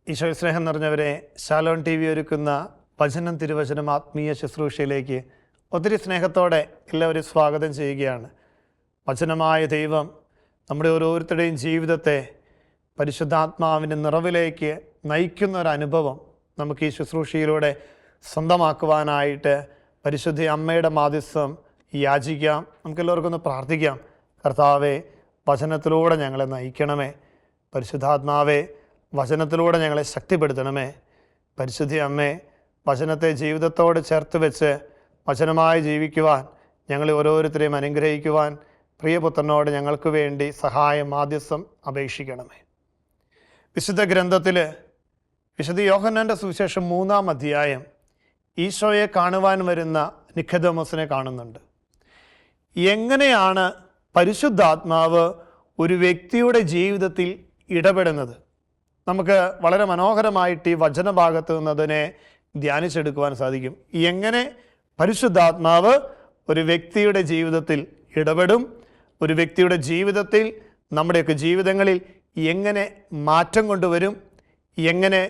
ഈശോയിൽ സ്നേഹം നിറഞ്ഞവരെ, Shalom TV ഒരുക്കുന്ന വചനം തിരുവചനം ആത്മീയ ശുശ്രൂഷയിലേക്ക് ഒത്തിരി സ്നേഹത്തോടെ എല്ലാവരും സ്വാഗതം ചെയ്യുകയാണ്. വചനമായ ദൈവം നമ്മുടെ ഓരോരുത്തരുടെയും ജീവിതത്തെ പരിശുദ്ധാത്മാവിൻ്റെ നിറവിലേക്ക് നയിക്കുന്ന ഒരനുഭവം നമുക്ക് ഈ ശുശ്രൂഷയിലൂടെ സ്വന്തമാക്കുവാനായിട്ട് പരിശുദ്ധ അമ്മയുടെ മാധ്യസ്ഥം യാചിക്കാം. നമുക്കെല്ലാവർക്കും ഒന്ന് പ്രാർത്ഥിക്കാം. കർത്താവേ, വചനത്തിലൂടെ ഞങ്ങളെ നയിക്കണമേ. പരിശുദ്ധാത്മാവേ, വചനത്തിലൂടെ ഞങ്ങളെ ശക്തിപ്പെടുത്തണമേ. പരിശുദ്ധ അമ്മേ, വചനത്തെ ജീവിതത്തോട് ചേർത്ത് വെച്ച് വചനമായി ജീവിക്കുവാൻ ഞങ്ങളെ ഓരോരുത്തരെയും അനുഗ്രഹിക്കുവാൻ പ്രിയപുത്രനോട് ഞങ്ങൾക്ക് വേണ്ടി സഹായം മാധ്യസ്ഥം അപേക്ഷിക്കണമേ. വിശുദ്ധ ഗ്രന്ഥത്തിൽ വിശുദ്ധ യോഹന്നാൻ്റെ സുവിശേഷം 3-ാം അധ്യായം ഈശോയെ കാണുവാൻ വരുന്ന നിക്കോദെമോസിനെ കാണുന്നുണ്ട്. എങ്ങനെയാണ് പരിശുദ്ധാത്മാവ് ഒരു വ്യക്തിയുടെ ജീവിതത്തിൽ ഇടപെടുന്നത്? നമുക്ക് വളരെ മനോഹരമായിട്ട് ഈ വചനഭാഗത്ത് നിന്നതിനെ ധ്യാനിച്ചെടുക്കുവാൻ സാധിക്കും. എങ്ങനെ പരിശുദ്ധാത്മാവ് ഒരു വ്യക്തിയുടെ ജീവിതത്തിൽ ഇടപെടും, ഒരു വ്യക്തിയുടെ ജീവിതത്തിൽ, നമ്മുടെയൊക്കെ ജീവിതങ്ങളിൽ എങ്ങനെ മാറ്റം കൊണ്ടുവരും, എങ്ങനെ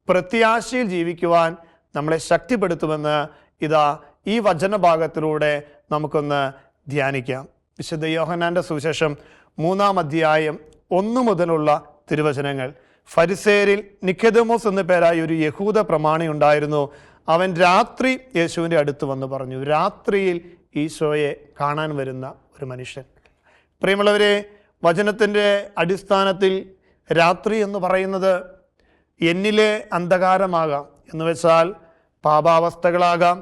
പ്രത്യാശയിൽ ജീവിക്കുവാൻ നമ്മളെ ശക്തിപ്പെടുത്തുമെന്ന് ഇതാ ഈ വചനഭാഗത്തിലൂടെ നമുക്കൊന്ന് ധ്യാനിക്കാം. വിശുദ്ധ യോഹന്നാൻ്റെ സുവിശേഷം 3-ാം അധ്യായം 1 മുതലുള്ള തിരുവചനങ്ങൾ. ഫരിസേരിൽ നിക്കോദെമോസ് എന്നു പേരായ ഒരു യഹൂദ പ്രമാണി ഉണ്ടായിരുന്നു. അവൻ രാത്രി യേശുവിൻ്റെ അടുത്ത് വന്ന് പറഞ്ഞു. രാത്രിയിൽ ഈശോയെ കാണാൻ വരുന്ന ഒരു മനുഷ്യൻ. പ്രിയമുള്ളവരെ, വചനത്തിൻ്റെ അടിസ്ഥാനത്തിൽ രാത്രി എന്ന് പറയുന്നത് എന്നിലെ അന്ധകാരമാകാം, എന്ന് വെച്ചാൽ പാപാവസ്ഥകളാകാം,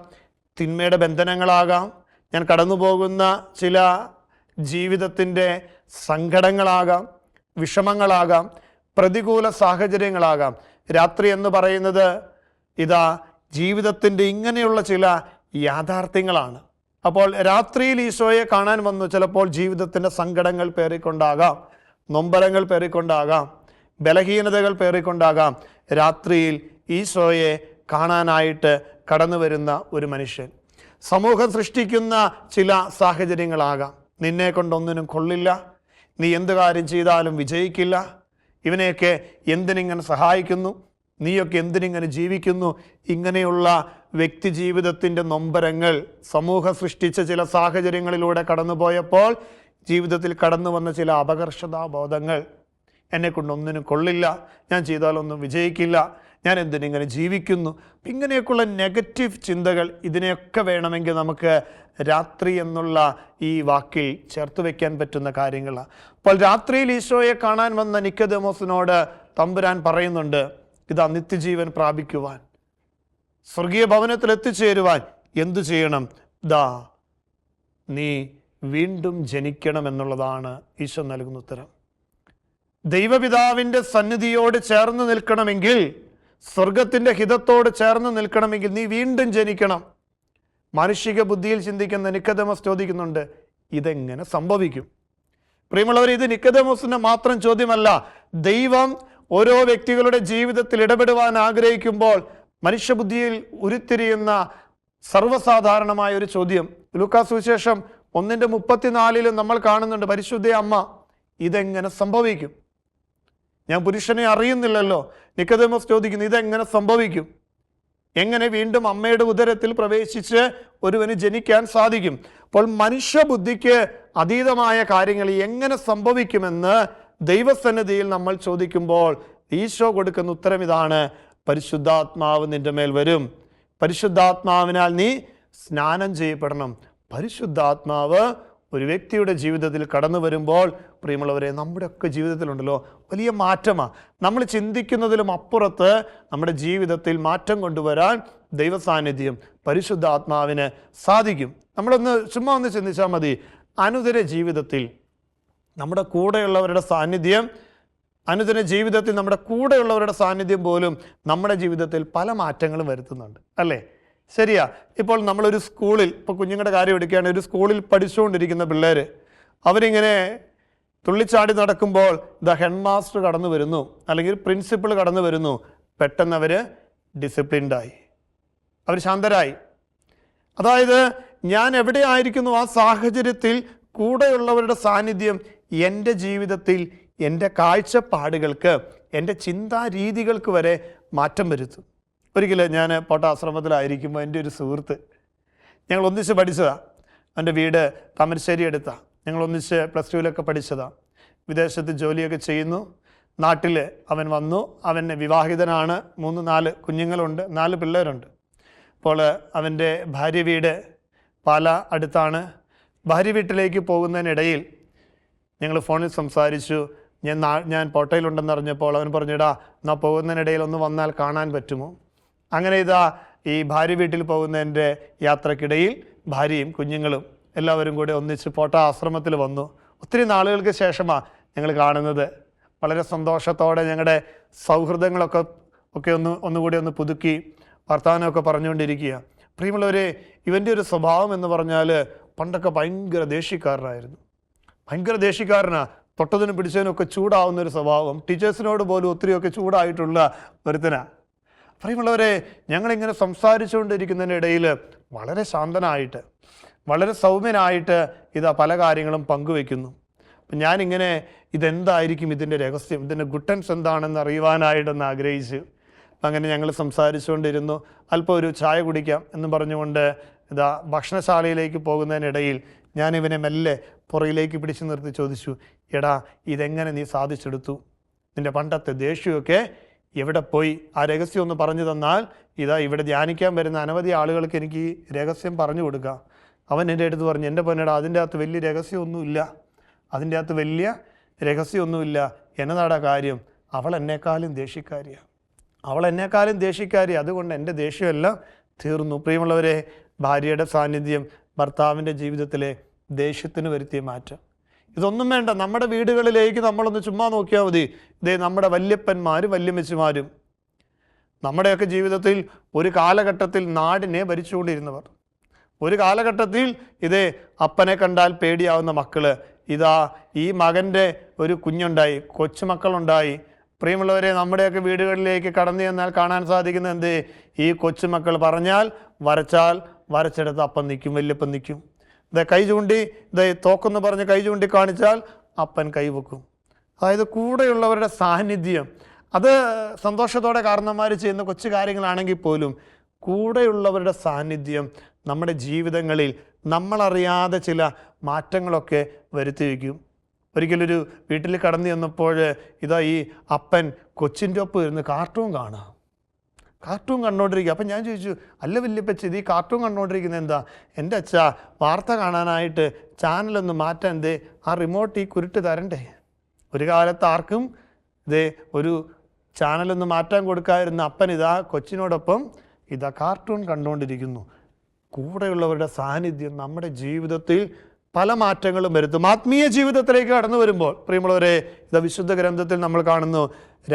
തിന്മയുടെ ബന്ധനങ്ങളാകാം, ഞാൻ കടന്നു പോകുന്ന ചില ജീവിതത്തിൻ്റെ സങ്കടങ്ങളാകാം, വിഷമങ്ങളാകാം, പ്രതികൂല സാഹചര്യങ്ങളാകാം. രാത്രി എന്ന് പറയുന്നത് ഇതാ ജീവിതത്തിൻ്റെ ഇങ്ങനെയുള്ള ചില യാഥാർത്ഥ്യങ്ങളാണ്. അപ്പോൾ രാത്രിയിൽ ഈശോയെ കാണാൻ വന്നു. ചിലപ്പോൾ ജീവിതത്തിൻ്റെ സങ്കടങ്ങൾ പേറിക്കൊണ്ടാകാം, നൊമ്പരങ്ങൾ പേറിക്കൊണ്ടാകാം, ബലഹീനതകൾ പേറിക്കൊണ്ടാകാം. രാത്രിയിൽ ഈശോയെ കാണാനായിട്ട് കടന്നു വരുന്ന ഒരു മനുഷ്യൻ. സമൂഹം സൃഷ്ടിക്കുന്ന ചില സാഹചര്യങ്ങളാകാം. നിന്നെ കൊണ്ടൊന്നിനും കൊള്ളില്ല, നീ എന്ത് കാര്യം ചെയ്താലും വിജയിക്കില്ല, ഇവനെയൊക്കെ എന്തിനിങ്ങനെ സഹായിക്കുന്നു, നീയൊക്കെ എന്തിനിങ്ങനെ ജീവിക്കുന്നു, ഇങ്ങനെയുള്ള വ്യക്തി ജീവിതത്തിൻ്റെ നൊമ്പരങ്ങൾ സമൂഹം സൃഷ്ടിച്ച ചില സാഹചര്യങ്ങളിലൂടെ കടന്നുപോയപ്പോൾ ജീവിതത്തിൽ കടന്നു വന്ന ചില അപകർഷതാബോധങ്ങൾ, എന്നെക്കൊണ്ടൊന്നിനും കൊള്ളില്ല, ഞാൻ ചെയ്താലൊന്നും വിജയിക്കില്ല, ഞാൻ എന്തിനിങ്ങനെ ജീവിക്കുന്നു, ഇങ്ങനെയൊക്കെയുള്ള നെഗറ്റീവ് ചിന്തകൾ, ഇതിനെയൊക്കെ വേണമെങ്കിൽ നമുക്ക് രാത്രി എന്നുള്ള ഈ വാക്കിൽ ചേർത്ത് വയ്ക്കാൻ പറ്റുന്ന കാര്യങ്ങളാണ്. അപ്പോൾ രാത്രിയിൽ ഈശോയെ കാണാൻ വന്ന നിക്കോദെമോസിനോട് തമ്പുരാൻ പറയുന്നുണ്ട്, ഇതാ നിത്യജീവൻ പ്രാപിക്കുവാൻ, സ്വർഗീയ ഭവനത്തിൽ എത്തിച്ചേരുവാൻ എന്തു ചെയ്യണം? ദാ നീ വീണ്ടും ജനിക്കണം എന്നുള്ളതാണ് ഈശോ നൽകുന്ന ഉത്തരം. ദൈവപിതാവിൻ്റെ സന്നിധിയോട് ചേർന്ന് നിൽക്കണമെങ്കിൽ, സ്വർഗത്തിൻ്റെ ഹിതത്തോട് ചേർന്ന് നിൽക്കണമെങ്കിൽ നീ വീണ്ടും ജനിക്കണം. മാനുഷിക ബുദ്ധിയിൽ ചിന്തിക്കുന്ന നിക്കോദെമോസ് ചോദിക്കുന്നുണ്ട്, ഇതെങ്ങനെ സംഭവിക്കും? പ്രിയമുള്ളവർ, ഇത് നിക്കോദെമോസിന്റെ മാത്രം ചോദ്യമല്ല. ദൈവം ഓരോ വ്യക്തികളുടെ ജീവിതത്തിൽ ഇടപെടുവാൻ ആഗ്രഹിക്കുമ്പോൾ മനുഷ്യബുദ്ധിയിൽ ഉരുത്തിരിയുന്ന സർവ്വസാധാരണമായ ഒരു ചോദ്യം. ലൂക്കാ സുവിശേഷം 1:34 നമ്മൾ കാണുന്നുണ്ട്, പരിശുദ്ധ അമ്മ, ഇതെങ്ങനെ സംഭവിക്കും? ഞാൻ പുരുഷനെ അറിയുന്നില്ലല്ലോ. നിക്കോദെമോസ് ചോദിക്കുന്നു, ഇതെങ്ങനെ സംഭവിക്കും? എങ്ങനെ വീണ്ടും അമ്മയുടെ ഉദരത്തിൽ പ്രവേശിച്ച് ഒരുവന് ജനിക്കാൻ സാധിക്കും? അപ്പോൾ മനുഷ്യബുദ്ധിക്ക് അതീതമായ കാര്യങ്ങൾ എങ്ങനെ സംഭവിക്കുമെന്ന് ദൈവസന്നിധിയിൽ നമ്മൾ ചോദിക്കുമ്പോൾ ഈശോ കൊടുക്കുന്ന ഉത്തരം ഇതാണ്, പരിശുദ്ധാത്മാവ് നിന്റെ മേൽ വരും, പരിശുദ്ധാത്മാവിനാൽ നീ സ്നാനം ചെയ്യപ്പെടണം. പരിശുദ്ധാത്മാവ് ഒരു വ്യക്തിയുടെ ജീവിതത്തിൽ കടന്നു വരുമ്പോൾ പ്രിയമുള്ളവരെ, നമ്മുടെയൊക്കെ ജീവിതത്തിലുണ്ടല്ലോ വലിയ മാറ്റമാണ്. നമ്മൾ ചിന്തിക്കുന്നതിലും അപ്പുറത്ത് നമ്മുടെ ജീവിതത്തിൽ മാറ്റം കൊണ്ടുവരാൻ ദൈവസാന്നിധ്യം, പരിശുദ്ധാത്മാവിന് സാധിക്കും. ചുമ്മാ ഒന്ന് ചിന്തിച്ചാൽ മതി. അനുദിന ജീവിതത്തിൽ നമ്മുടെ കൂടെയുള്ളവരുടെ സാന്നിധ്യം, അനുദിന ജീവിതത്തിൽ നമ്മുടെ കൂടെയുള്ളവരുടെ സാന്നിധ്യം പോലും നമ്മുടെ ജീവിതത്തിൽ പല മാറ്റങ്ങളും വരുത്തുന്നുണ്ട്, അല്ലേ? ശരിയാ. ഇപ്പോൾ നമ്മളൊരു സ്കൂളിൽ, ഇപ്പോൾ കുഞ്ഞുങ്ങളുടെ കാര്യം എടുക്കുകയാണ്, ഒരു സ്കൂളിൽ പഠിച്ചുകൊണ്ടിരിക്കുന്ന പിള്ളേർ, അവരിങ്ങനെ തുള്ളിച്ചാടി നടക്കുമ്പോൾ ഹെഡ് മാസ്റ്റർ കടന്നു വരുന്നു, അല്ലെങ്കിൽ പ്രിൻസിപ്പൾ കടന്നു വരുന്നു. പെട്ടെന്ന് അവർ ഡിസിപ്ലിൻഡായി, അവർ ശാന്തരായി. അതായത് ഞാൻ എവിടെ ആയിരിക്കുന്നു ആ സാഹചര്യത്തിൽ കൂടെയുള്ളവരുടെ സാന്നിധ്യം എൻ്റെ ജീവിതത്തിൽ എൻ്റെ കാഴ്ചപ്പാടുകൾക്ക്, എൻ്റെ ചിന്താരീതികൾക്ക് വരെ മാറ്റം വരുത്തും. ഒരിക്കലും ഞാൻ ആശ്രമത്തിലായിരിക്കുമ്പോൾ എൻ്റെ ഒരു സുഹൃത്ത്, ഞങ്ങൾ ഒന്നിച്ച് പഠിച്ചതാണ്. എൻ്റെ വീട് താമരശ്ശേരി അടുത്താണ്. ഞങ്ങൾ ഒന്നിച്ച് +2 പഠിച്ചതാണ്. വിദേശത്ത് ജോലിയൊക്കെ ചെയ്യുന്നു. നാട്ടിൽ അവൻ വന്നു. അവൻ വിവാഹിതനാണ്. 3-4 കുഞ്ഞുങ്ങളുണ്ട്, 4 പിള്ളേരുണ്ട്. അപ്പോൾ അവൻ്റെ ഭാര്യ വീട് പാല അടുത്താണ്. ഭാര്യ വീട്ടിലേക്ക് പോകുന്നതിനിടയിൽ ഞങ്ങൾ ഫോണിൽ സംസാരിച്ചു. ഞാൻ കോട്ടയിലുണ്ടെന്ന് അറിഞ്ഞപ്പോൾ അവൻ പറഞ്ഞിടാ, എന്നാൽ പോകുന്നതിനിടയിൽ ഒന്ന് വന്നാൽ കാണാൻ പറ്റുമോ? അങ്ങനെ ഈ ഭാര്യ വീട്ടിൽ പോകുന്നതിൻ്റെ യാത്രക്കിടയിൽ ഭാര്യയും കുഞ്ഞുങ്ങളും എല്ലാവരും കൂടെ ഒന്നിച്ച് ആശ്രമത്തിൽ വന്നു. ഒത്തിരി നാളുകൾക്ക് ശേഷമാണ് ഞങ്ങൾ കാണുന്നത്. വളരെ സന്തോഷത്തോടെ ഞങ്ങളുടെ സൗഹൃദങ്ങളൊക്കെ ഒന്നുകൂടി പുതുക്കി വർത്തമാനമൊക്കെ പറഞ്ഞുകൊണ്ടിരിക്കുക. പ്രിയമുള്ളവരെ, ഇവൻ്റെ ഒരു സ്വഭാവം എന്ന് പറഞ്ഞാൽ പണ്ടൊക്കെ ഭയങ്കര ദേഷ്യക്കാരനായിരുന്നു. ഭയങ്കര ദേഷ്യക്കാരനാണ്. തൊട്ടതിനും പിടിച്ചതിനൊക്കെ ചൂടാവുന്ന ഒരു സ്വഭാവം. ടീച്ചേഴ്സിനോട് പോലും ഒത്തിരിയൊക്കെ ചൂടായിട്ടുള്ള ഒരുത്തനാണ്. പ്രിയമുള്ളവരെ, ഞങ്ങളിങ്ങനെ സംസാരിച്ചുകൊണ്ടിരിക്കുന്നതിനിടയിൽ വളരെ ശാന്തനായിട്ട്, വളരെ സൗമ്യനായിട്ട് പല കാര്യങ്ങളും പങ്കുവെക്കുന്നു. അപ്പം ഞാനിങ്ങനെ ഇതെന്തായിരിക്കും ഇതിൻ്റെ രഹസ്യം, ഇതിൻ്റെ ഗുട്ടൻസ് എന്താണെന്ന് അറിയുവാനായിട്ടൊന്ന് ആഗ്രഹിച്ചു. അങ്ങനെ ഞങ്ങൾ സംസാരിച്ചുകൊണ്ടിരുന്നു. അല്പം ഒരു ചായ കുടിക്കാം എന്ന് പറഞ്ഞുകൊണ്ട് ഭക്ഷണശാലയിലേക്ക് പോകുന്നതിനിടയിൽ ഞാൻ ഇവനെ മെല്ലെ പുറയിലേക്ക് പിടിച്ചു നിർത്തി ചോദിച്ചു, എടാ, ഇതെങ്ങനെ നീ സാധിച്ചെടുത്തു? നിൻ്റെ പണ്ടത്തെ ദേഷ്യമൊക്കെ എവിടെ പോയി? ആ രഹസ്യം ഒന്ന് പറഞ്ഞു തന്നാൽ ഇവിടെ ധ്യാനിക്കാൻ വരുന്ന അനവധി ആളുകൾക്ക് എനിക്ക് ഈ രഹസ്യം പറഞ്ഞു കൊടുക്കാം. അവൻ എൻ്റെ അടുത്ത് പറഞ്ഞു, എൻ്റെ പൊന്നടാ, അതിൻ്റെ അകത്ത് വലിയ രഹസ്യമൊന്നുമില്ല. എന്നതാടാ കാര്യം? അവൾ എന്നെക്കാളും ദേഷ്യക്കാരിയാണ്. അതുകൊണ്ട് എൻ്റെ ദേഷ്യമെല്ലാം തീർന്നു. പ്രിയമുള്ളവരെ, ഭാര്യയുടെ സാന്നിധ്യം ഭർത്താവിൻ്റെ ജീവിതത്തിലെ ദേഷ്യത്തിന് വരുത്തിയ മാറ്റം. ഇതൊന്നും വേണ്ട. നമ്മുടെ വീടുകളിലേക്ക് നമ്മളൊന്ന് ചുമ്മാ നോക്കിയാൽ മതി. നമ്മുടെ വല്യപ്പന്മാരും വല്യമ്മച്ചിമാരും നമ്മുടെയൊക്കെ ജീവിതത്തിൽ ഒരു കാലഘട്ടത്തിൽ നാടിനെ ഭരിച്ചുകൊണ്ടിരുന്നവർ, ഒരു കാലഘട്ടത്തിൽ അപ്പനെ കണ്ടാൽ പേടിയാവുന്ന മക്കള്, ഈ മകൻ്റെ ഒരു കുഞ്ഞുണ്ടായി, കൊച്ചുമക്കളുണ്ടായി. പ്രിയമുള്ളവരെ, നമ്മുടെയൊക്കെ വീടുകളിലേക്ക് കടന്നു ചെന്നാൽ കാണാൻ സാധിക്കുന്ന ഈ കൊച്ചുമക്കൾ പറഞ്ഞാൽ വരച്ചാൽ വരച്ചെടുത്ത് അപ്പം നിൽക്കും, വല്യപ്പൻ നിൽക്കും. കൈ ചൂണ്ടി തോക്കെന്ന് പറഞ്ഞ് കൈ ചൂണ്ടി കാണിച്ചാൽ അപ്പൻ കൈവെക്കും. അതായത് കൂടെയുള്ളവരുടെ സാന്നിധ്യം, അത് സന്തോഷത്തോടെ കാരണന്മാർ ചെയ്യുന്ന കൊച്ചു കാര്യങ്ങളാണെങ്കിൽ പോലും കൂടെയുള്ളവരുടെ സാന്നിധ്യം നമ്മുടെ ജീവിതങ്ങളിൽ നമ്മളറിയാതെ ചില മാറ്റങ്ങളൊക്കെ വരുത്തി വയ്ക്കും. ഒരിക്കലൊരു വീട്ടിൽ കടന്നു ചെന്നപ്പോൾ ഈ അപ്പൻ കൊച്ചിൻ്റെ ഒപ്പം ഇരുന്ന് കാർട്ടൂൺ കണ്ടുകൊണ്ടിരിക്കുക. അപ്പം ഞാൻ ചോദിച്ചു, അല്ല വല്യപ്പച്ചി, ഈ കാർട്ടൂൺ കണ്ടുകൊണ്ടിരിക്കുന്നത് എന്താ? എൻ്റെ അച്ഛാ, വാർത്ത കാണാനായിട്ട് ചാനലൊന്ന് മാറ്റാൻ ആ റിമോട്ട് ഈ കുരുട്ട് തരണ്ടേ. ഒരു കാലത്ത് ആർക്കും ഒരു ചാനലൊന്ന് മാറ്റാൻ കൊടുക്കാതിരുന്ന അപ്പൻ കൊച്ചിനോടൊപ്പം കാർട്ടൂൺ കണ്ടുകൊണ്ടിരിക്കുന്നു. കൂടെയുള്ളവരുടെ സാന്നിധ്യം നമ്മുടെ ജീവിതത്തിൽ പല മാറ്റങ്ങളും വരുത്തും. ആത്മീയ ജീവിതത്തിലേക്ക് കടന്നു വരുമ്പോൾ പ്രിയമുള്ളവരെ, വിശുദ്ധ ഗ്രന്ഥത്തിൽ നമ്മൾ കാണുന്നു,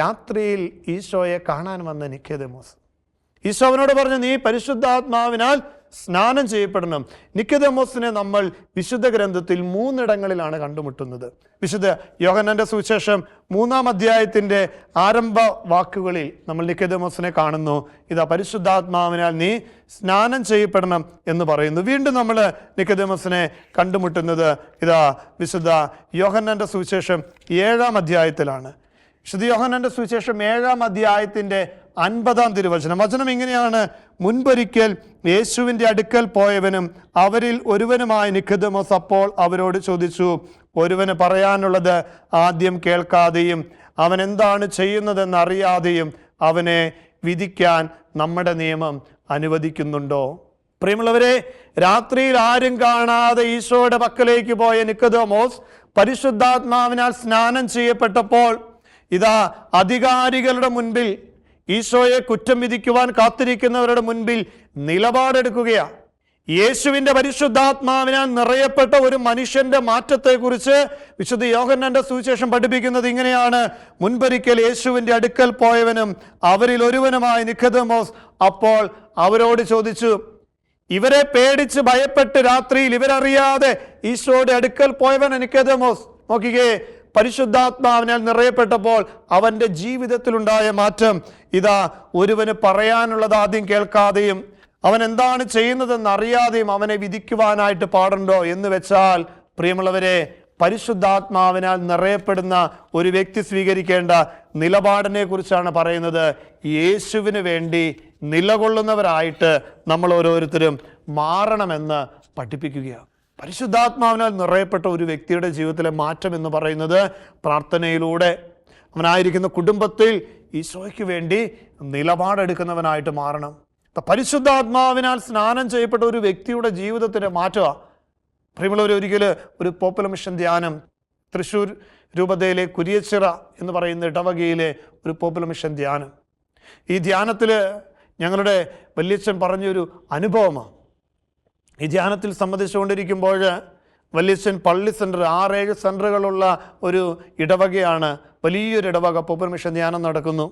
രാത്രിയിൽ ഈശോയെ കാണാൻ വന്ന നിക്കോദെമോസ് ഈശോ അവനോട് പറഞ്ഞു, നീ പരിശുദ്ധാത്മാവിനാൽ സ്നാനം ചെയ്യപ്പെടണം. നിക്കോദെമോസിനെ നമ്മൾ വിശുദ്ധ ഗ്രന്ഥത്തിൽ 3 ഇടങ്ങളിലാണ് കണ്ടുമുട്ടുന്നത്. വിശുദ്ധ യോഹന്നാന്റെ സുവിശേഷം 3-ാം അധ്യായത്തിൻ്റെ ആരംഭ വാക്കുകളിൽ നമ്മൾ നിക്കോദെമോസിനെ കാണുന്നു. പരിശുദ്ധാത്മാവിനാൽ നീ സ്നാനം ചെയ്യപ്പെടണം എന്ന് പറയുന്നു. വീണ്ടും നമ്മൾ നിക്കോദെമോസിനെ കണ്ടുമുട്ടുന്നത് വിശുദ്ധ യോഹന്നാന്റെ സുവിശേഷം 7-ാം അധ്യായത്തിലാണ്. വിശുദ്ധ യോഹന്നാന്റെ സുവിശേഷം 7-ാം അധ്യായത്തിൻ്റെ 50-ാം തിരുവചനം. വചനം ഇങ്ങനെയാണ്: മുൻപൊരിക്കൽ യേശുവിൻ്റെ അടുക്കൽ പോയവനും അവരിൽ ഒരുവനുമായ നിക്കോദെമോസ് അപ്പോൾ അവരോട് ചോദിച്ചു, ഒരുവന് പറയാനുള്ളത് ആദ്യം കേൾക്കാതെയും അവൻ എന്താണ് ചെയ്യുന്നതെന്ന് അറിയാതെയും അവനെ വിധിക്കാൻ നമ്മുടെ നിയമം അനുവദിക്കുന്നുണ്ടോ? പ്രിയമുള്ളവരെ, രാത്രിയിൽ ആരും കാണാതെ ഈശോയുടെ പക്കലേക്ക് പോയ നിക്കോദെമോസ് പരിശുദ്ധാത്മാവിനാൽ സ്നാനം ചെയ്യപ്പെട്ടപ്പോൾ അധികാരികളുടെ മുൻപിൽ, ഈശോയെ കുറ്റം വിധിക്കുവാൻ കാത്തിരിക്കുന്നവരുടെ മുൻപിൽ നിലപാടെടുക്കുകയാണ്. യേശുവിൻ്റെ പരിശുദ്ധാത്മാവിനാൽ നിറയപ്പെട്ട ഒരു മനുഷ്യന്റെ മാറ്റത്തെക്കുറിച്ച് വിശുദ്ധ യോഹന്നാന്റെ സുവിശേഷം പഠിപ്പിക്കുന്നത് ഇങ്ങനെയാണ്: മുൻപൊരിക്കൽ യേശുവിൻ്റെ അടുക്കൽ പോയവനും അവരിൽ ഒരുവനുമായ നിക്കോദെമോസ് അപ്പോൾ അവരോട് ചോദിച്ചു. ഇവരെ പേടിച്ച് ഭയപ്പെട്ട് രാത്രിയിൽ ഇവരറിയാതെ ഈശോയുടെ അടുക്കൽ പോയവൻ നിക്കോദെമോസ്. നോക്കിക്കേ, പരിശുദ്ധാത്മാവിനാൽ നിറയപ്പെട്ടപ്പോൾ അവൻ്റെ ജീവിതത്തിലുണ്ടായ മാറ്റം. ഒരുവന് പറയാനുള്ളത് ആദ്യം കേൾക്കാതെയും അവൻ എന്താണ് ചെയ്യുന്നതെന്ന് അറിയാതെയും അവനെ വിധിക്കുവാനായിട്ട് പാടുണ്ടോ എന്ന് വെച്ചാൽ, പ്രിയമുള്ളവരെ, പരിശുദ്ധാത്മാവിനാൽ നിറയപ്പെടുന്ന ഒരു വ്യക്തി സ്വീകരിക്കേണ്ട നിലപാടിനെ കുറിച്ചാണ് പറയുന്നത്. യേശുവിന് വേണ്ടി നിലകൊള്ളുന്നവരായിട്ട് നമ്മൾ ഓരോരുത്തരും മാറണമെന്ന് പഠിപ്പിക്കുകയാണ്. പരിശുദ്ധാത്മാവിനാൽ നിറയപ്പെട്ട ഒരു വ്യക്തിയുടെ ജീവിതത്തിലെ മാറ്റം എന്ന് പറയുന്നത് പ്രാർത്ഥനയിലൂടെ അവനായിരിക്കുന്ന കുടുംബത്തിൽ ഈശോയ്ക്ക് വേണ്ടി നിലപാടെടുക്കുന്നവനായിട്ട് മാറണം. പരിശുദ്ധാത്മാവിനാൽ സ്നാനം ചെയ്യപ്പെട്ട ഒരു വ്യക്തിയുടെ ജീവിതത്തിൻ്റെ മാറ്റമാണ്. പ്രിയമുള്ളവർ, ഒരിക്കൽ ഒരു പോപ്പുലർ മിഷൻ ധ്യാനം തൃശ്ശൂർ രൂപതയിലെ കുരിയച്ചിറ എന്ന് പറയുന്ന ഇടവകയിലെ ഒരു പോപ്പുലർ മിഷൻ ധ്യാനം. ഈ ധ്യാനത്തിൽ ഞങ്ങളുടെ വല്യച്ഛൻ പറഞ്ഞൊരു അനുഭവമാണ്. ഈ ധ്യാനത്തിൽ സംബന്ധിച്ചുകൊണ്ടിരിക്കുമ്പോൾ വല്യച്ഛൻ പള്ളി സെൻറ്റർ 6-7 സെൻറ്ററുകളുള്ള ഒരു ഇടവകയാണ്, വലിയൊരു ഇടവക. പോപ്പുലർ മിഷൻ ധ്യാനം നടക്കുന്നു.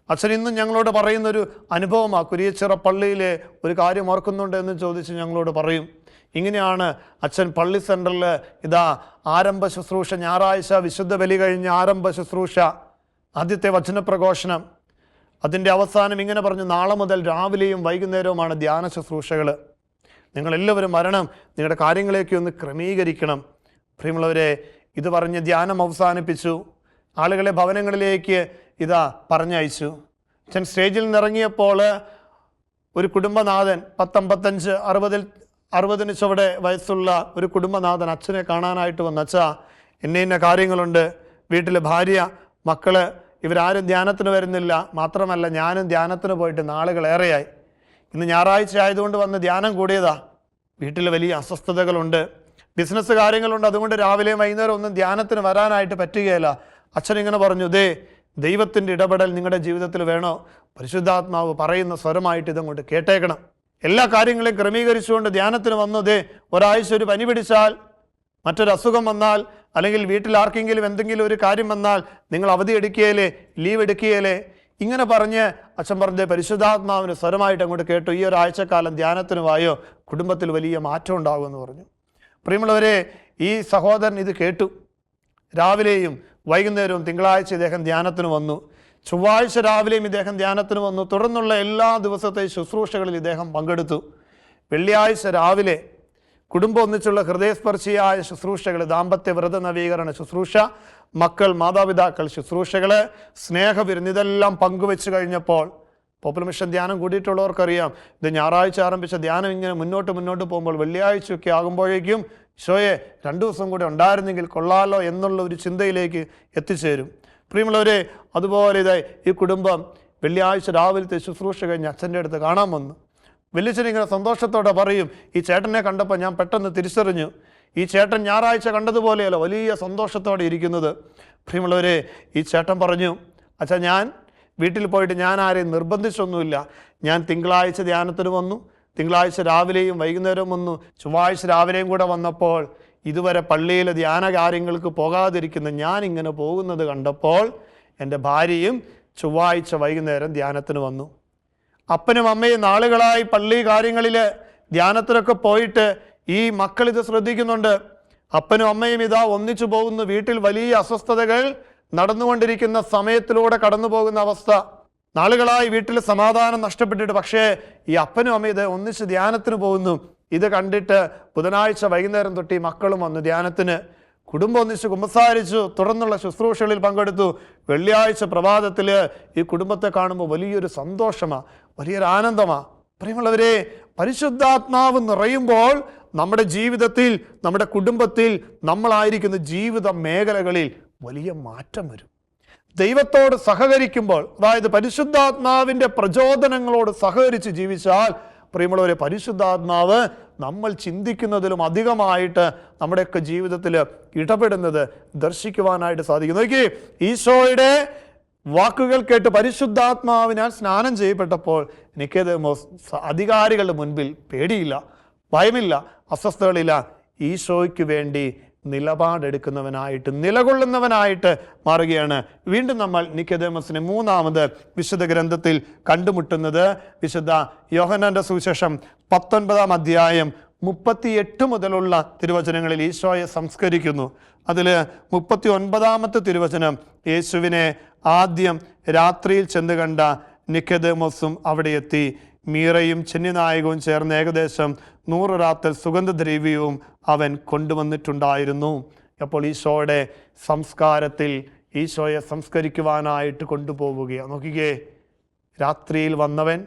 അച്ഛൻ ഇന്നും ഞങ്ങളോട് പറയുന്നൊരു അനുഭവമാണ്. കുരിയച്ചിറ പള്ളിയിലെ ഒരു കാര്യം ഓർക്കുന്നുണ്ട് എന്ന് ചോദിച്ച് ഞങ്ങളോട് പറയും. ഇങ്ങനെയാണ് അച്ഛൻ പള്ളി സെൻറ്ററിൽ ആരംഭ ശുശ്രൂഷ, ഞായറാഴ്ച വിശുദ്ധ ബലി കഴിഞ്ഞ് ആരംഭ ശുശ്രൂഷ, ആദ്യത്തെ വചനപ്രഘോഷണം, അതിൻ്റെ അവസാനം ഇങ്ങനെ പറഞ്ഞു, നാളെ മുതൽ രാവിലെയും വൈകുന്നേരവുമാണ് ധ്യാന ശുശ്രൂഷകൾ. നിങ്ങളെല്ലാവരും വരണം, നിങ്ങളുടെ കാര്യങ്ങളെയൊക്കെ ഒന്ന് ക്രമീകരിക്കണം. പ്രിയമുള്ളവരെ, ഇത് പറഞ്ഞ് ധ്യാനം അവസാനിപ്പിച്ചു. ആളുകളെ ഭവനങ്ങളിലേക്ക് പറഞ്ഞയച്ചു. അച്ഛൻ സ്റ്റേജിൽ നിന്നിറങ്ങിയപ്പോൾ ഒരു കുടുംബനാഥൻ 55, 60 ചുവടെ വയസ്സുള്ള ഒരു കുടുംബനാഥൻ അച്ഛനെ കാണാനായിട്ട് വന്നു. അച്ഛാ, ഇന്ന കാര്യങ്ങളുണ്ട്, വീട്ടിൽ ഭാര്യ, മക്കള്, ഇവരാരും ധ്യാനത്തിന് വരുന്നില്ല, മാത്രമല്ല ഞാനും ധ്യാനത്തിന് പോയിട്ട് നാളുകളേറെയായി. ഇന്ന് ഞായറാഴ്ച ആയതുകൊണ്ട് വന്ന് ധ്യാനം കൂടിയതാ. വീട്ടിൽ വലിയ അസ്വസ്ഥതകളുണ്ട്, ബിസിനസ് കാര്യങ്ങളുണ്ട്, അതുകൊണ്ട് രാവിലെയും വൈകുന്നേരം ഒന്നും ധ്യാനത്തിന് വരാനായിട്ട് പറ്റുകയില്ല. അച്ഛൻ ഇങ്ങനെ പറഞ്ഞു, ദൈവത്തിൻ്റെ ഇടപെടൽ നിങ്ങളുടെ ജീവിതത്തിൽ വേണോ? പരിശുദ്ധാത്മാവ് പറയുന്ന സ്വരമായിട്ട് ഇതങ്ങോട്ട് കേട്ടേക്കണം. എല്ലാ കാര്യങ്ങളെയും ക്രമീകരിച്ചുകൊണ്ട് ധ്യാനത്തിന് വന്നു. ഒരാഴ്ച ഒരു പനി പിടിച്ചാൽ, മറ്റൊരു അസുഖം വന്നാൽ, അല്ലെങ്കിൽ വീട്ടിൽ ആർക്കെങ്കിലും എന്തെങ്കിലും ഒരു കാര്യം വന്നാൽ നിങ്ങൾ അവധി എടുക്കുകയില്ലേ, ലീവ് എടുക്കുകയില്ലേ? ഇങ്ങനെ പറഞ്ഞ് അച്ഛൻ പറഞ്ഞ് പരിശുദ്ധാത്മാവിന് സ്വരമായിട്ട് അങ്ങോട്ട് കേട്ടു. ഈ ഒരാഴ്ചക്കാലം ധ്യാനത്തിന് വായോ, കുടുംബത്തിൽ വലിയ മാറ്റം ഉണ്ടാകുമെന്ന് പറഞ്ഞു. പ്രിയമുള്ളവരെ, ഈ സഹോദരൻ ഇത് കേട്ടു. രാവിലെയും വൈകുന്നേരവും തിങ്കളാഴ്ച ഇദ്ദേഹം ധ്യാനത്തിന് വന്നു. ചൊവ്വാഴ്ച രാവിലെയും ഇദ്ദേഹം ധ്യാനത്തിന് വന്നു. തുടർന്നുള്ള എല്ലാ ദിവസത്തെ ശുശ്രൂഷകളിൽ ഇദ്ദേഹം പങ്കെടുത്തു. വെള്ളിയാഴ്ച രാവിലെ കുടുംബം ഒന്നിച്ചുള്ള ഹൃദയസ്പർശിയായ ശുശ്രൂഷകൾ, ദാമ്പത്യ വ്രത നവീകരണ ശുശ്രൂഷ, മക്കൾ, മാതാപിതാക്കൾ ശുശ്രൂഷകൾ, സ്നേഹവിരുന്ന്, ഇതെല്ലാം പങ്കുവെച്ച് കഴിഞ്ഞപ്പോൾ, പോപ്പുലർ മിഷൻ ധ്യാനം കൂടിയിട്ടുള്ളവർക്കറിയാം, ഇത് ഞായറാഴ്ച ആരംഭിച്ച ധ്യാനം ഇങ്ങനെ മുന്നോട്ട് പോകുമ്പോൾ വെള്ളിയാഴ്ചയൊക്കെ ആകുമ്പോഴേക്കും ഈശോയെ 2 ദിവസം കൂടെ ഉണ്ടായിരുന്നെങ്കിൽ കൊള്ളാലോ എന്നുള്ള ഒരു ചിന്തയിലേക്ക് എത്തിച്ചേരും. പ്രിയമുള്ളവരെ, അതുപോലെ ഈ കുടുംബം വെള്ളിയാഴ്ച രാവിലത്തെ ശുശ്രൂഷ കഴിഞ്ഞ് അച്ഛൻ്റെ അടുത്ത് കാണാൻ വന്നു. വെള്ളിച്ചൻ ഇങ്ങനെ സന്തോഷത്തോടെ പറയും, ഈ ചേട്ടനെ കണ്ടപ്പോൾ ഞാൻ പെട്ടെന്ന് തിരിച്ചറിഞ്ഞു, ഈ ചേട്ടൻ ഞായറാഴ്ച കണ്ടതുപോലെയല്ല വലിയ സന്തോഷത്തോടെ ഇരിക്കുന്നത്. പ്രിയമുള്ളവരെ, ഈ ചേട്ടൻ പറഞ്ഞു, അച്ഛാ, ഞാൻ വീട്ടിൽ പോയിട്ട് ഞാൻ ആരെയും നിർബന്ധിച്ചൊന്നുമില്ല. ഞാൻ തിങ്കളാഴ്ച ധ്യാനത്തിന് വന്നു, തിങ്കളാഴ്ച രാവിലെയും വൈകുന്നേരവും വന്നു, ചൊവ്വാഴ്ച രാവിലെയും കൂടെ വന്നപ്പോൾ ഇതുവരെ പള്ളിയിലെ ധ്യാന കാര്യങ്ങൾക്ക് പോകാതിരിക്കുന്ന ഞാനിങ്ങനെ പോകുന്നത് കണ്ടപ്പോൾ എൻ്റെ ഭാര്യയും ചൊവ്വാഴ്ച വൈകുന്നേരം ധ്യാനത്തിന് വന്നു. അപ്പനും അമ്മയും നാളുകളായി പള്ളി കാര്യങ്ങളിൽ ധ്യാനത്തിനൊക്കെ പോയിട്ട് ഈ മക്കളിത് ശ്രദ്ധിക്കുന്നുണ്ട്. അപ്പനും അമ്മയും ഒന്നിച്ചു പോകുന്നു. വീട്ടിൽ വലിയ അസ്വസ്ഥതകൾ നടന്നുകൊണ്ടിരിക്കുന്ന സമയത്തിലൂടെ കടന്നു പോകുന്ന അവസ്ഥ. നാളുകളായി വീട്ടിൽ സമാധാനം നഷ്ടപ്പെട്ടിട്ട്, പക്ഷേ ഈ അപ്പനും അമ്മയും ഒന്നിച്ച് ധ്യാനത്തിന് പോകുന്നു. ഇത് കണ്ടിട്ട് ബുധനാഴ്ച വൈകുന്നേരം തൊട്ട് ഈ മക്കളും വന്നു ധ്യാനത്തിന്. കുടുംബം ഒന്നിച്ച് കുമ്പസാരിച്ചു, തുടർന്നുള്ള ശുശ്രൂഷകളിൽ പങ്കെടുത്തു. വെള്ളിയാഴ്ച പ്രഭാതത്തിൽ ഈ കുടുംബത്തെ കാണുമ്പോൾ വലിയൊരു സന്തോഷമാണ്, വലിയൊരു ആനന്ദമാണ്. പ്രിയമുള്ളവരെ, പരിശുദ്ധാത്മാവ് നിറയുമ്പോൾ നമ്മുടെ ജീവിതത്തിൽ, നമ്മുടെ കുടുംബത്തിൽ, നമ്മളായിരിക്കുന്ന ജീവിത മേഖലകളിൽ വലിയ മാറ്റം വരും. ദൈവത്തോട് സഹകരിക്കുമ്പോൾ, അതായത് പരിശുദ്ധാത്മാവിൻ്റെ പ്രചോദനങ്ങളോട് സഹകരിച്ച് ജീവിച്ചാൽ, പ്രിയമുള്ളവരെ, പരിശുദ്ധാത്മാവ് നമ്മൾ ചിന്തിക്കുന്നതിലും അധികമായിട്ട് നമ്മുടെയൊക്കെ ജീവിതത്തിൽ ഇടപെടുന്നത് ദർശിക്കുവാനായിട്ട് സാധിക്കും. നോക്കി, ഈശോയുടെ വാക്കുകൾ കേട്ട് പരിശുദ്ധാത്മാവിനാൽ സ്നാനം ചെയ്യപ്പെട്ടപ്പോൾ നിക്കോദേമോസ് അധികാരികളുടെ മുൻപിൽ പേടിയില്ല, ഭയമില്ല, അസ്വസ്ഥതകളില്ല. ഈശോയ്ക്ക് വേണ്ടി നിലപാടെടുക്കുന്നവനായിട്ട്, നിലകൊള്ളുന്നവനായിട്ട് മാറുകയാണ്. വീണ്ടും നമ്മൾ നിക്കോദേമോസിനെ മൂന്നാമത് വിശുദ്ധ ഗ്രന്ഥത്തിൽ കണ്ടുമുട്ടുന്നത് വിശുദ്ധ യോഹന്നാന്റെ സുവിശേഷം 19-ാം അധ്യായം 38 മുതലുള്ള തിരുവചനങ്ങളിൽ ഈശോയെ സംസ്കരിക്കുന്നു. അതിൽ 39-ാമത്തെ തിരുവചനം, യേശുവിനെ ആദ്യം രാത്രിയിൽ ചെന്ന് കണ്ട നിക്കോദേമോസും അവിടെ എത്തി. മീറയും ചെന്നിനായകവും ചേർന്ന് ഏകദേശം 100 റാത്തൽ സുഗന്ധദ്രവ്യവും അവൻ കൊണ്ടുവന്നിട്ടുണ്ടായിരുന്നു. അപ്പോൾ ഈശോയുടെ സംസ്കാരത്തിൽ ഈശോയെ സംസ്കരിക്കുവാനായിട്ട് കൊണ്ടുപോവുകയാണ്. നോക്കിക്കേ, രാത്രിയിൽ വന്നവൻ,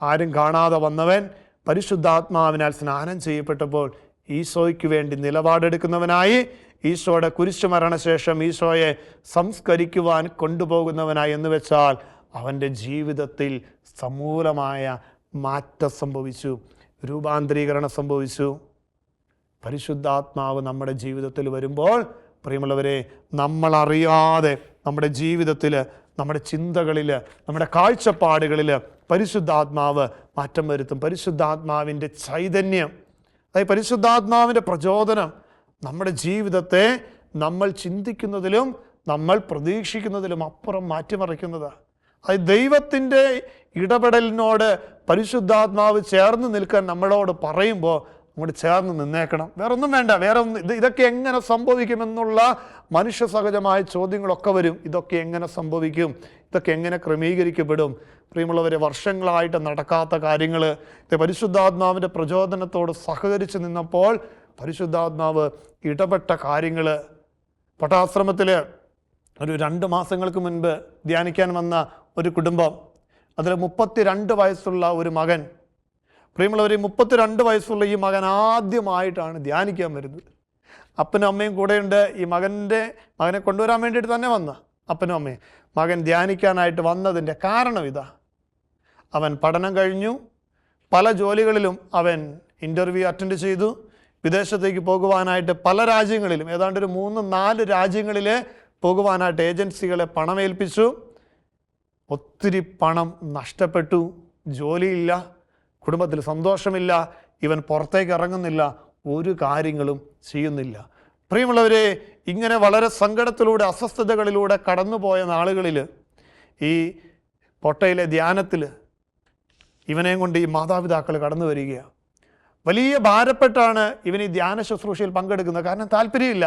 ആരും കാണാതെ വന്നവൻ പരിശുദ്ധാത്മാവിനാൽ സ്നാനം ചെയ്യപ്പെട്ടപ്പോൾ ഈശോയ്ക്ക് വേണ്ടി നിലപാടെടുക്കുന്നവനായി, ഈശോയുടെ കുരിശുമരണശേഷം ഈശോയെ സംസ്കരിക്കുവാൻ കൊണ്ടുപോകുന്നവനായി എന്ന് വെച്ചാൽ അവൻ്റെ ജീവിതത്തിൽ സമൂലമായ മാറ്റം സംഭവിച്ചു, രൂപാന്തരീകരണം സംഭവിച്ചു. പരിശുദ്ധാത്മാവ് നമ്മുടെ ജീവിതത്തിൽ വരുമ്പോൾ പ്രിയമുള്ളവരെ, നമ്മളറിയാതെ നമ്മുടെ ജീവിതത്തിൽ, നമ്മുടെ ചിന്തകളിൽ, നമ്മുടെ കാഴ്ചപ്പാടുകളിൽ പരിശുദ്ധാത്മാവ് മാറ്റം വരുത്തും. പരിശുദ്ധാത്മാവിൻ്റെ ചൈതന്യം, അതായത് പരിശുദ്ധാത്മാവിൻ്റെ പ്രചോദനം നമ്മുടെ ജീവിതത്തെ നമ്മൾ ചിന്തിക്കുന്നതിലും നമ്മൾ പ്രതീക്ഷിക്കുന്നതിലും അപ്പുറം മാറ്റിമറിക്കുന്നത്. അത് ദൈവത്തിൻ്റെ ഇടപെടലിനോട് പരിശുദ്ധാത്മാവ് ചേർന്ന് നിൽക്കാൻ നമ്മളോട് പറയുമ്പോൾ അങ്ങോട്ട് ചേർന്ന് നിന്നേക്കണം. വേറൊന്നും വേണ്ട. ഇതൊക്കെ എങ്ങനെ സംഭവിക്കുമെന്നുള്ള മനുഷ്യ സഹജമായ ചോദ്യങ്ങളൊക്കെ വരും. ഇതൊക്കെ എങ്ങനെ സംഭവിക്കും? ഇതൊക്കെ എങ്ങനെ ക്രമീകരിക്കപ്പെടും? പ്രിയമുള്ളവരെ, വർഷങ്ങളായിട്ട് നടക്കാത്ത കാര്യങ്ങൾ പരിശുദ്ധാത്മാവിൻ്റെ പ്രചോദനത്തോട് സഹകരിച്ച് നിന്നപ്പോൾ പരിശുദ്ധാത്മാവ് ഇടപെട്ട കാര്യങ്ങൾ. പട്ടാശ്രമത്തിൽ ഒരു 2 മാസങ്ങൾക്ക് മുൻപ് ധ്യാനിക്കാൻ വന്ന ഒരു കുടുംബം, അതിൽ 32 വയസ്സുള്ള ഒരു മകൻ. പ്രിയമുള്ളവർ, 32 വയസ്സുള്ള ഈ മകൻ ആദ്യമായിട്ടാണ് ധ്യാനിക്കാൻ വരുന്നത്. അപ്പനും അമ്മയും കൂടെയുണ്ട്. ഈ മകനെ കൊണ്ടുവരാൻ വേണ്ടിയിട്ട് തന്നെ വന്ന അപ്പനും അമ്മയും. മകൻ ധ്യാനിക്കാനായിട്ട് വന്നതിൻ്റെ കാരണം ഇതാ. അവൻ പഠനം കഴിഞ്ഞു, പല ജോലികളിലും അവൻ ഇൻ്റർവ്യൂ അറ്റൻഡ് ചെയ്തു. വിദേശത്തേക്ക് പോകുവാനായിട്ട് പല രാജ്യങ്ങളിലും, ഏതാണ്ട് ഒരു 3-4 രാജ്യങ്ങളിൽ പോകുവാനായിട്ട് ഏജൻസികളെ പണമേൽപ്പിച്ചു. ഒത്തിരി പണം നഷ്ടപ്പെട്ടു. ജോലിയില്ല, കുടുംബത്തിൽ സന്തോഷമില്ല, ഇവൻ പുറത്തേക്ക് ഇറങ്ങുന്നില്ല, ഒരു കാര്യങ്ങളും ചെയ്യുന്നില്ല. പ്രിയമുള്ളവരെ, ഇങ്ങനെ വളരെ സങ്കടത്തിലൂടെ, അസ്വസ്ഥതകളിലൂടെ കടന്നുപോയ നാളുകളിൽ ഈ പൊട്ടയിലെ ധ്യാനത്തിൽ ഇവനെയും കൊണ്ട് ഈ മാതാപിതാക്കൾ കടന്നു വരികയാണ്. വലിയ ഭാരപ്പെട്ടാണ് ഇവൻ ഈ ധ്യാന ശുശ്രൂഷയിൽ പങ്കെടുക്കുന്നത്. കാരണം താല്പര്യമില്ല.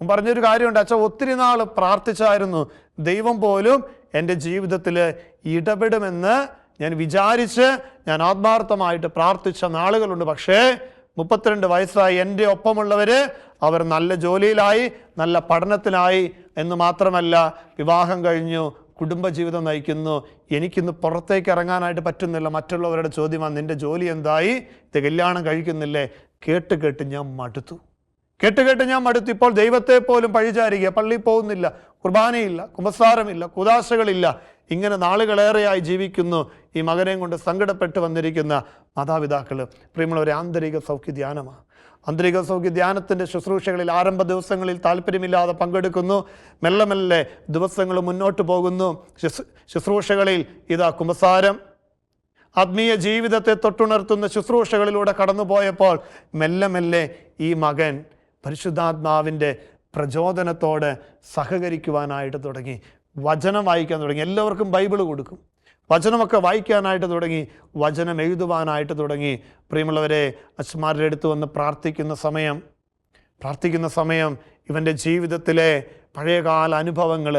പറഞ്ഞൊരു കാര്യമുണ്ട്, അച്ഛാ ഒത്തിരി നാൾ പ്രാർത്ഥിച്ചായിരുന്നു, ദൈവം പോലും എൻ്റെ ജീവിതത്തിൽ ഇടപെടുമെന്ന് ഞാൻ വിചാരിച്ച് ഞാൻ ആത്മാർത്ഥമായിട്ട് പ്രാർത്ഥിച്ച നാളുകളുണ്ട്. പക്ഷേ 32 വയസ്സായി എൻ്റെ ഒപ്പമുള്ളവർ അവർ നല്ല ജോലിയിലായി, നല്ല പഠനത്തിലായി എന്ന് മാത്രമല്ല വിവാഹം കഴിഞ്ഞു, കുടുംബജീവിതം നയിക്കുന്നു. എനിക്കിന്ന് പുറത്തേക്ക് ഇറങ്ങാനായിട്ട് പറ്റുന്നില്ല. മറ്റുള്ളവരുടെ ചോദ്യമാണ്, നിൻ്റെ ജോലി എന്തായി, ഇത് കല്യാണം കഴിക്കുന്നില്ലേ? കേട്ട് ഞാൻ മടുത്തു. ഇപ്പോൾ ദൈവത്തെ പോലും പഴിചാരിക്കുക. പള്ളിയിൽ പോകുന്നില്ല, കുർബാനയില്ല, കുമ്പസാരമില്ല, കുദാശകളില്ല. ഇങ്ങനെ നാളുകളേറെയായി ജീവിക്കുന്നു ഈ മകനെയും കൊണ്ട് സങ്കടപ്പെട്ട് വന്നിരിക്കുന്ന മാതാപിതാക്കൾ. പ്രിയമുള്ളവരെ, ആന്തരിക സൗഖ്യ ധ്യാനമാണ്. ആന്തരിക സൗഖ്യ ധ്യാനത്തിൻ്റെ ശുശ്രൂഷകളിൽ ആരംഭ ദിവസങ്ങളിൽ താല്പര്യമില്ലാതെ പങ്കെടുക്കുന്നു. മെല്ലെ മെല്ലെ ദിവസങ്ങൾ മുന്നോട്ട് പോകുന്നു. ശുശ്രൂഷകളിൽ ഇതാ കുമ്പസാരം, ആത്മീയ ജീവിതത്തെ തൊട്ടുണർത്തുന്ന ശുശ്രൂഷകളിലൂടെ കടന്നുപോയപ്പോൾ മെല്ലെ മെല്ലെ ഈ മകൻ പരിശുദ്ധാത്മാവിൻ്റെ പ്രചോദനത്തോട് സഹകരിക്കുവാനായിട്ട് തുടങ്ങി. വചനം വായിക്കാൻ തുടങ്ങി. എല്ലാവർക്കും ബൈബിൾ കൊടുക്കും. വചനമൊക്കെ വായിക്കാനായിട്ട് തുടങ്ങി, വചനം എഴുതുവാനായിട്ട് തുടങ്ങി. പ്രിയമുള്ളവരെ, അച്ഛന്മാരുടെ അടുത്ത് വന്ന് പ്രാർത്ഥിക്കുന്ന സമയം ഇവൻ്റെ ജീവിതത്തിലെ പഴയകാല അനുഭവങ്ങൾ,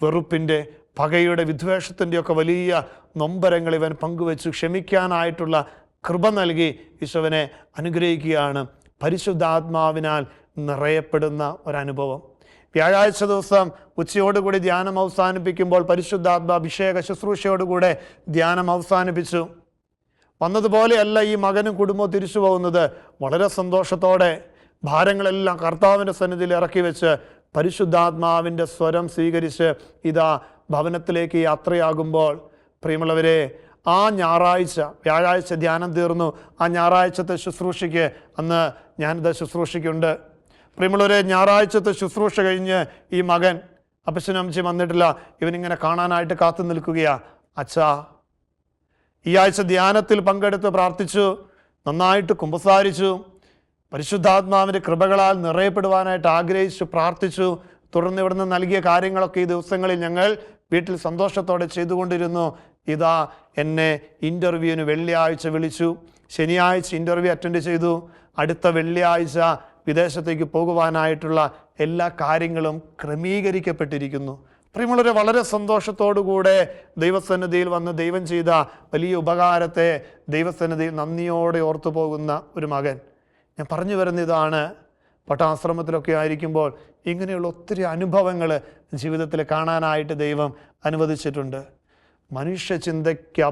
വെറുപ്പിൻ്റെ, പകയുടെ, വിദ്വേഷത്തിൻ്റെയൊക്കെ വലിയ നൊമ്പരങ്ങൾ ഇവൻ പങ്കുവെച്ചു. ക്ഷമിക്കാനായിട്ടുള്ള കൃപ നൽകി ഈശോവനെ അനുഗ്രഹിക്കുകയാണ്. പരിശുദ്ധാത്മാവിനാൽ നിറയപ്പെടുന്ന ഒരനുഭവം. വ്യാഴാഴ്ച ദിവസം ഉച്ചയോടുകൂടി ധ്യാനം അവസാനിപ്പിക്കുമ്പോൾ പരിശുദ്ധാത്മാഭിഷേക ശുശ്രൂഷയോടുകൂടെ ധ്യാനം അവസാനിപ്പിച്ചു. വന്നതുപോലെയല്ല ഈ മകനും കുടുംബവും തിരിച്ചു പോകുന്നത്. വളരെ സന്തോഷത്തോടെ ഭാരങ്ങളെല്ലാം കർത്താവിൻ്റെ സന്നിധിയിൽ ഇറക്കി വെച്ച് പരിശുദ്ധാത്മാവിൻ്റെ സ്വരം സ്വീകരിച്ച് ഇതാ ഭവനത്തിലേക്ക് യാത്രയാകുമ്പോൾ പ്രിയമുള്ളവരെ, ആ ഞായറാഴ്ച, വ്യാഴാഴ്ച ധ്യാനം തീർന്നു. ആ ഞായറാഴ്ചത്തെ ശുശ്രൂഷയ്ക്ക് അന്ന് ഞാനിത് ശുശ്രൂഷയ്ക്കുണ്ട്. പ്രിയമുള്ളവരെ, ഞായറാഴ്ചത്തെ ശുശ്രൂഷ കഴിഞ്ഞ് ഈ മകൻ, അപ്പച്ചനും അമ്മച്ചിയും വന്നിട്ടില്ല, ഇവനിങ്ങനെ കാണാനായിട്ട് കാത്തു നിൽക്കുകയാ. അച്ഛാ, ഈ ആഴ്ച ധ്യാനത്തിൽ പങ്കെടുത്ത് പ്രാർത്ഥിച്ചു, നന്നായിട്ട് കുമ്പസാരിച്ചു, പരിശുദ്ധാത്മാവിൻ്റെ കൃപകളാൽ നിറയപ്പെടുവാനായിട്ട് ആഗ്രഹിച്ചു പ്രാർത്ഥിച്ചു. തുടർന്ന് ഇവിടുന്ന് നൽകിയ കാര്യങ്ങളൊക്കെ ഈ ദിവസങ്ങളിൽ ഞങ്ങൾ വീട്ടിൽ സന്തോഷത്തോടെ ചെയ്തുകൊണ്ടിരുന്നു. ഇതാ എന്നെ ഇൻ്റർവ്യൂവിന് വെള്ളിയാഴ്ച വിളിച്ചു. ശനിയാഴ്ച ഇൻ്റർവ്യൂ അറ്റൻഡ് ചെയ്തു. അടുത്ത വെള്ളിയാഴ്ച വിദേശത്തേക്ക് പോകുവാനായിട്ടുള്ള എല്ലാ കാര്യങ്ങളും ക്രമീകരിക്കപ്പെട്ടിരിക്കുന്നു. പ്രിയമുള്ളവരെ, വളരെ സന്തോഷത്തോടുകൂടെ ദൈവസന്നിധിയിൽ വന്ന് ദൈവം ചെയ്ത വലിയ ഉപകാരത്തെ ദൈവസന്നിധിയിൽ നന്ദിയോടെ ഓർത്തു പോകുന്ന ഒരു മകൻ. ഞാൻ പറഞ്ഞു വരുന്ന ഇതാണ്, പട്ടാശ്രമത്തിലൊക്കെ ആയിരിക്കുമ്പോൾ ഇങ്ങനെയുള്ള ഒത്തിരി അനുഭവങ്ങൾ ജീവിതത്തിൽ കാണാനായിട്ട് ദൈവം അനുവദിച്ചിട്ടുണ്ട്. മനുഷ്യ ചിന്തയ്ക്ക്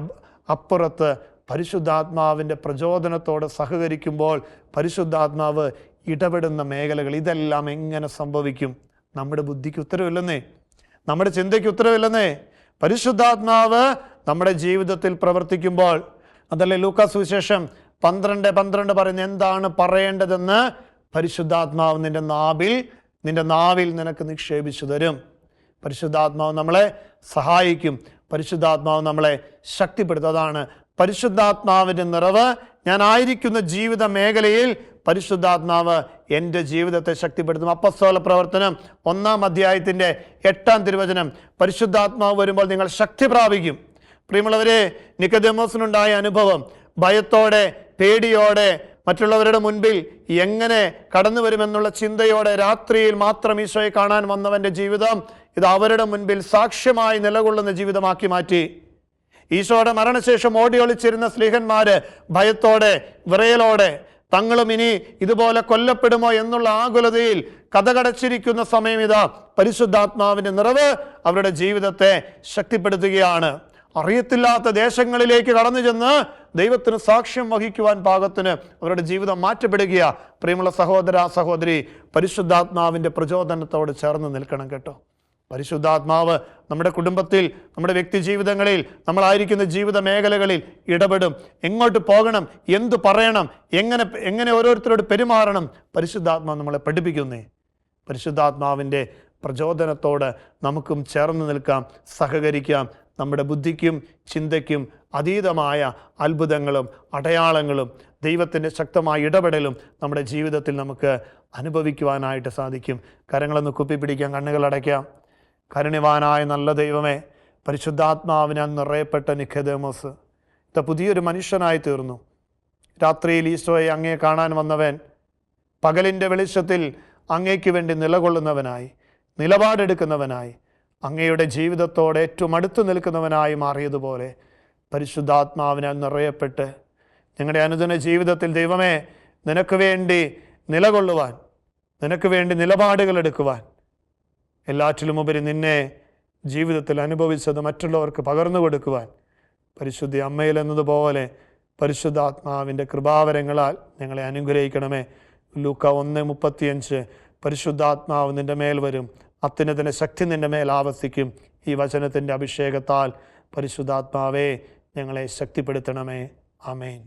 അപ്പുറത്ത് പരിശുദ്ധാത്മാവിൻ്റെ പ്രചോദനത്തോടെ സഹകരിക്കുമ്പോൾ പരിശുദ്ധാത്മാവ് ഇടപെടുന്ന മേഖലകൾ, ഇതെല്ലാം എങ്ങനെ സംഭവിക്കും? നമ്മുടെ ബുദ്ധിക്ക് ഉത്തരവില്ലെന്നേ, നമ്മുടെ ചിന്തയ്ക്ക് ഉത്തരവില്ലെന്നേ. പരിശുദ്ധാത്മാവ് നമ്മുടെ ജീവിതത്തിൽ പ്രവർത്തിക്കുമ്പോൾ, അതല്ലേ ലൂക്കാ സുവിശേഷം 12:12 പറയുന്നത്, എന്താണ് പറയേണ്ടതെന്ന് പരിശുദ്ധാത്മാവ് നിന്റെ നാവിൽ നിനക്ക് നിക്ഷേപിച്ചു തരും. പരിശുദ്ധാത്മാവ് നമ്മളെ സഹായിക്കും, പരിശുദ്ധാത്മാവ് നമ്മളെ ശക്തിപ്പെടുത്തും. അതാണ് പരിശുദ്ധാത്മാവിൻ്റെ നിറവ്. ഞാൻ ആയിരിക്കുന്ന ജീവിത മേഖലയിൽ പരിശുദ്ധാത്മാവ് എൻ്റെ ജീവിതത്തെ ശക്തിപ്പെടുത്തും. അപ്പോസ്തല പ്രവർത്തനം 1-ാം അധ്യായത്തിൻ്റെ 8-ാം തിരുവചനം, പരിശുദ്ധാത്മാവ് വരുമ്പോൾ നിങ്ങൾ ശക്തി പ്രാപിക്കും. പ്രിയമുള്ളവരെ, നിക്കോദെമോസിനുണ്ടായ അനുഭവം, ഭയത്തോടെ പേടിയോടെ മറ്റുള്ളവരുടെ മുൻപിൽ എങ്ങനെ കടന്നു വരുമെന്നുള്ള ചിന്തയോടെ രാത്രിയിൽ മാത്രം ഈശോയെ കാണാൻ വന്നവൻ്റെ ജീവിതം ഇത് അവരുടെ മുൻപിൽ സാക്ഷ്യമായി നിലകൊള്ളുന്ന ജീവിതമാക്കി മാറ്റി. ഈശോയുടെ മരണശേഷം ഓടി ഒളിച്ചിരുന്ന സ്ലീഹന്മാര് ഭയത്തോടെ വിറയലോടെ തങ്ങളും ഇനി ഇതുപോലെ കൊല്ലപ്പെടുമോ എന്നുള്ള ആകുലതയിൽ കതകടച്ചിരിക്കുന്ന സമയം ഇതാ പരിശുദ്ധാത്മാവിൻ്റെ നിറവ് അവരുടെ ജീവിതത്തെ ശക്തിപ്പെടുത്തുകയാണ്. അറിയത്തില്ലാത്ത ദേശങ്ങളിലേക്ക് കടന്നു ചെന്ന് ദൈവത്തിന് സാക്ഷ്യം വഹിക്കുവാൻ പാകത്തിന് അവരുടെ ജീവിതം മാറ്റപ്പെടുകയാ. പ്രിയമുള്ള സഹോദര സഹോദരി, പരിശുദ്ധാത്മാവിൻ്റെ പ്രചോദനത്തോട് ചേർന്ന് നിൽക്കണം കേട്ടോ. പരിശുദ്ധാത്മാവ് നമ്മുടെ കുടുംബത്തിൽ, നമ്മുടെ വ്യക്തി ജീവിതങ്ങളിൽ, നമ്മളായിരിക്കുന്ന ജീവിത മേഖലകളിൽ ഇടപെടും. എങ്ങോട്ട് പോകണം, എന്തു പറയണം, എങ്ങനെ ഓരോരുത്തരോട് പെരുമാറണം, പരിശുദ്ധാത്മാവ് നമ്മളെ പഠിപ്പിക്കുന്നേ. പരിശുദ്ധാത്മാവിൻ്റെ പ്രചോദനത്തോട് നമുക്കും ചേർന്ന് നിൽക്കാം, സഹകരിക്കാം. നമ്മുടെ ബുദ്ധിക്കും ചിന്തയ്ക്കും അതീതമായ അത്ഭുതങ്ങളും അടയാളങ്ങളും ദൈവത്തിൻ്റെ ശക്തമായ ഇടപെടലും നമ്മുടെ ജീവിതത്തിൽ നമുക്ക് അനുഭവിക്കുവാനായിട്ട് സാധിക്കും. കരങ്ങളൊന്ന് കുപ്പിപ്പിടിക്കാം, കണ്ണുകളടയ്ക്കാം. കരുണ്യവാനായ നല്ല ദൈവമേ, പരിശുദ്ധാത്മാവിനാൽ നിറയപ്പെട്ട നിക്കോദെമോസ് പുതിയൊരു മനുഷ്യനായി തീർന്നു. രാത്രിയിൽ ഈശോയെ അങ്ങേ കാണാൻ വന്നവൻ പകലിൻ്റെ വെളിച്ചത്തിൽ അങ്ങേക്ക് വേണ്ടി നിലകൊള്ളുന്നവനായി, നിലപാടെടുക്കുന്നവനായി, അങ്ങയുടെ ജീവിതത്തോടെ ഏറ്റവും അടുത്ത് നിൽക്കുന്നവനായി മാറിയതുപോലെ പരിശുദ്ധാത്മാവിനാൽ നിറയപ്പെട്ട് ഞങ്ങളുടെ അനുദിന ജീവിതത്തിൽ ദൈവമേ നിനക്ക് വേണ്ടി നിലകൊള്ളുവാൻ, നിനക്ക് വേണ്ടി നിലപാടുകൾ എടുക്കുവാൻ, എല്ലാറ്റിലുമുപരി നിന്നെ ജീവിതത്തിൽ അനുഭവിച്ചത് മറ്റുള്ളവർക്ക് പകർന്നു കൊടുക്കുവാൻ പരിശുദ്ധ അമ്മയിൽ എന്നതുപോലെ പരിശുദ്ധാത്മാവിൻ്റെ കൃപാവരങ്ങളാൽ ഞങ്ങളെ അനുഗ്രഹിക്കണമേ. ലൂക്ക 1:35 പരിശുദ്ധാത്മാവ് നിൻ്റെ മേൽ വരും, അത്യുന്നതൻ്റെ ശക്തി നിൻ്റെ മേൽ ആവസിക്കും. ഈ വചനത്തിൻ്റെ അഭിഷേകത്താൽ പരിശുദ്ധാത്മാവേ ഞങ്ങളെ ശക്തിപ്പെടുത്തണമേ. ആമേൻ.